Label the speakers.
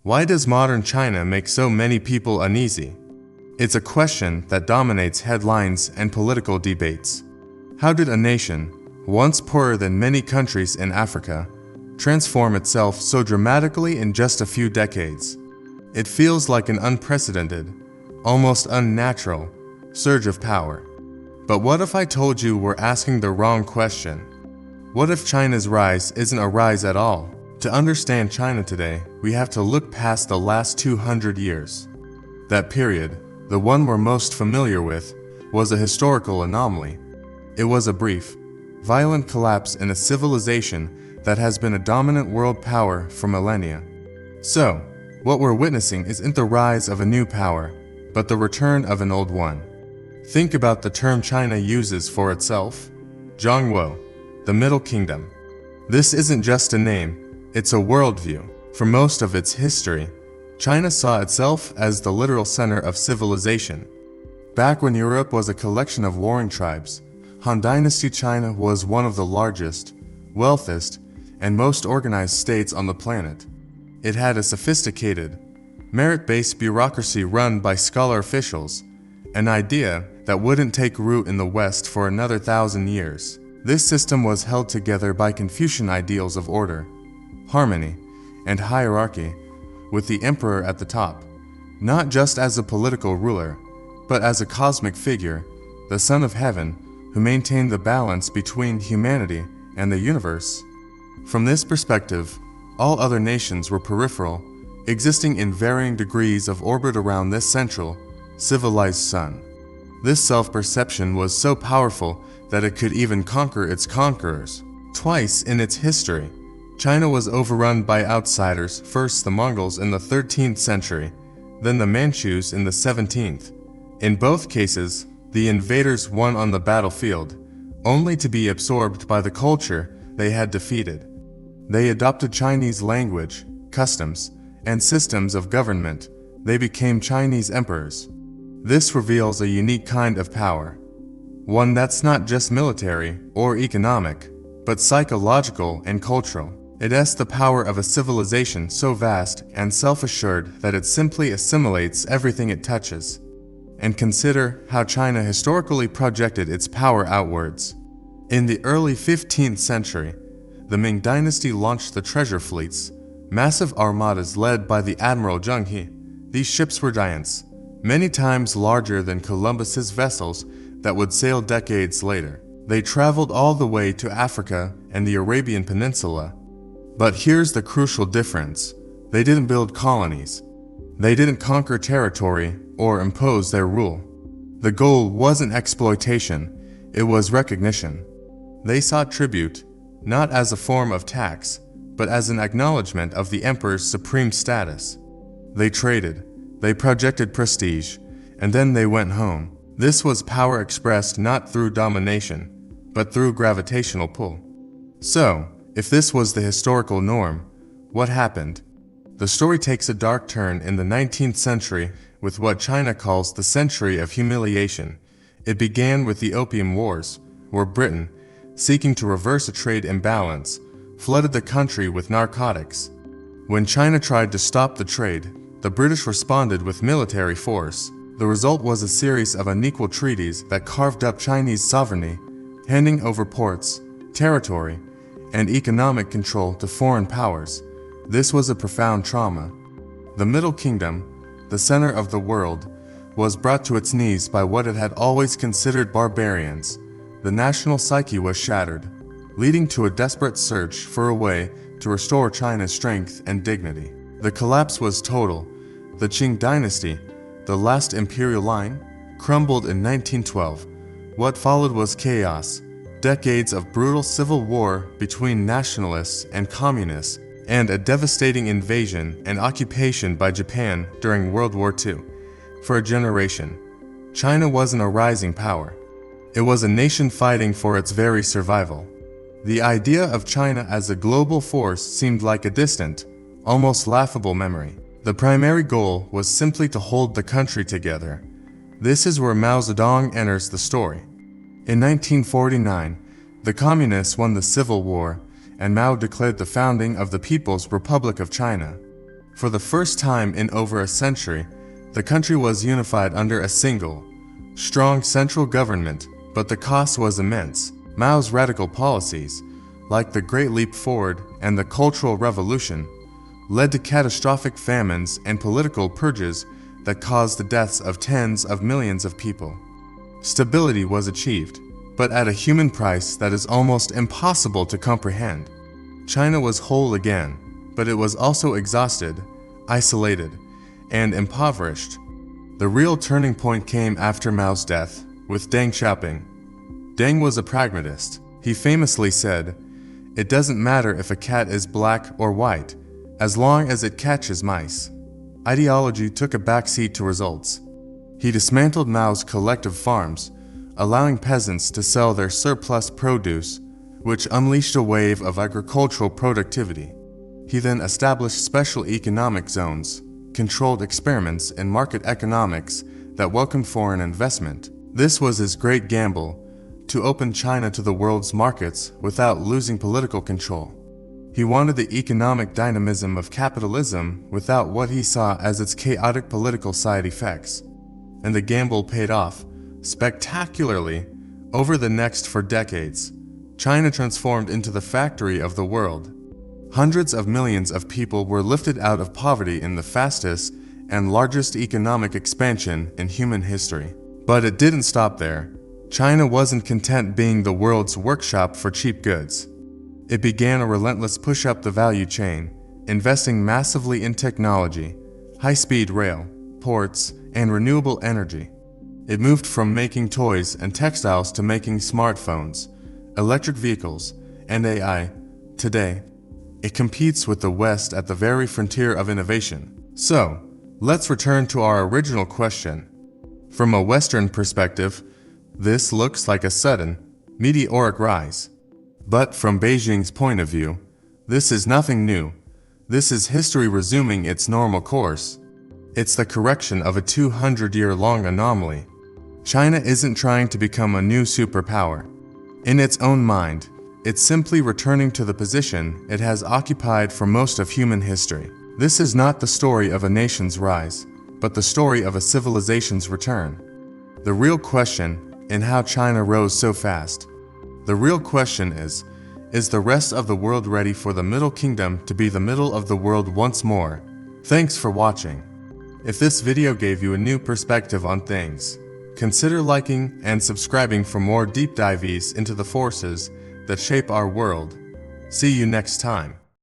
Speaker 1: Why does modern China make so many people uneasy? It's a question that dominates headlines and political debates. How did a nation, once poorer than many countries in Africa, transform itself so dramatically in just a few decades? It feels like an unprecedented, almost unnatural, surge of power. But what if I told you we're asking the wrong question? What if China's rise isn't a rise at all? To understand China today, we have to look past the last 200 years. That period, the one we're most familiar with, was a historical anomaly. It was a brief, violent collapse in a civilization that has been a dominant world power for millennia. So, what we're witnessing isn't the rise of a new power, but the return of an old one. Think about the term China uses for itself: Zhongguo, the Middle Kingdom. This isn't just a name, it's a worldview. For most of its history, China saw itself as the literal center of civilization. Back when Europe was a collection of warring tribes, Han Dynasty China was one of the largest, wealthiest, and most organized states on the planet. It had a sophisticated, merit-based bureaucracy run by scholar officials, an idea that wouldn't take root in the West for another 1,000 years. This system was held together by Confucian ideals of order, harmony, and hierarchy, with the emperor at the top, not just as a political ruler, but as a cosmic figure, the Son of Heaven, who maintained the balance between humanity and the universe. From this perspective, all other nations were peripheral, existing in varying degrees of orbit around this central, civilized sun. This self-perception was so powerful that it could even conquer its conquerors. Twice in its history, China was overrun by outsiders, first the Mongols in the 13th century, then the Manchus in the 17th. In both cases, the invaders won on the battlefield, only to be absorbed by the culture they had defeated. They adopted Chinese language, customs, and systems of government. They became Chinese emperors. This reveals a unique kind of power, one that's not just military or economic, but psychological and cultural. It has the power of a civilization so vast and self-assured that it simply assimilates everything it touches. And consider how China historically projected its power outwards. In the early 15th century, the Ming Dynasty launched the treasure fleets, massive armadas led by the Admiral Zheng He. These ships were giants, many times larger than Columbus's vessels that would sail decades later. They traveled all the way to Africa and the Arabian Peninsula. But here's the crucial difference. They didn't build colonies. They didn't conquer territory or impose their rule. The goal wasn't exploitation, it was recognition. They sought tribute, not as a form of tax, but as an acknowledgement of the emperor's supreme status. They traded, they projected prestige, and then they went home. This was power expressed not through domination, but through gravitational pull. So, if this was the historical norm, what happened? The story takes a dark turn in the 19th century with what China calls the century of humiliation. It began with the Opium Wars, where Britain, seeking to reverse a trade imbalance, flooded the country with narcotics. When China tried to stop the trade, the British responded with military force. The result was a series of unequal treaties that carved up Chinese sovereignty, handing over ports, territory, and economic control to foreign powers. This was a profound trauma. The Middle Kingdom, the center of the world, was brought to its knees by what it had always considered barbarians. The national psyche was shattered, leading to a desperate search for a way to restore China's strength and dignity. The collapse was total. The Qing dynasty, the last imperial line, crumbled in 1912. What followed was chaos, decades of brutal civil war between nationalists and communists, and a devastating invasion and occupation by Japan during World War II. For a generation, China wasn't a rising power. It was a nation fighting for its very survival. The idea of China as a global force seemed like a distant, almost laughable memory. The primary goal was simply to hold the country together. This is where Mao Zedong enters the story. In 1949, the Communists won the Civil War, and Mao declared the founding of the People's Republic of China. For the first time in over a century, the country was unified under a single, strong central government, but the cost was immense. Mao's radical policies, like the Great Leap Forward and the Cultural Revolution, led to catastrophic famines and political purges that caused the deaths of tens of millions of people. Stability was achieved, but at a human price that is almost impossible to comprehend. China was whole again, but it was also exhausted, isolated, and impoverished. The real turning point came after Mao's death, with Deng Xiaoping. Deng was a pragmatist. He famously said, "It doesn't matter if a cat is black or white, as long as it catches mice." Ideology took a backseat to results. He dismantled Mao's collective farms, allowing peasants to sell their surplus produce, which unleashed a wave of agricultural productivity. He then established special economic zones, controlled experiments in market economics that welcomed foreign investment. This was his great gamble, to open China to the world's markets without losing political control. He wanted the economic dynamism of capitalism without what he saw as its chaotic political side effects. And the gamble paid off, spectacularly. Over the next 4 decades, China transformed into the factory of the world. Hundreds of millions of people were lifted out of poverty in the fastest and largest economic expansion in human history. But it didn't stop there. China wasn't content being the world's workshop for cheap goods. It began a relentless push up the value chain, investing massively in technology, high-speed rail, ports, and renewable energy. It moved from making toys and textiles to making smartphones, electric vehicles, and AI. Today, it competes with the West at the very frontier of innovation. So, let's return to our original question. From a Western perspective, this looks like a sudden, meteoric rise. But from Beijing's point of view, this is nothing new. This is history resuming its normal course. It's the correction of a 200-year-long anomaly. China isn't trying to become a new superpower. In its own mind, it's simply returning to the position it has occupied for most of human history. This is not the story of a nation's rise, but the story of a civilization's return. The real question is how China rose so fast. The real question is the rest of the world ready for the Middle Kingdom to be the middle of the world once more? Thanks for watching. If this video gave you a new perspective on things, consider liking and subscribing for more deep dives into the forces that shape our world. See you next time.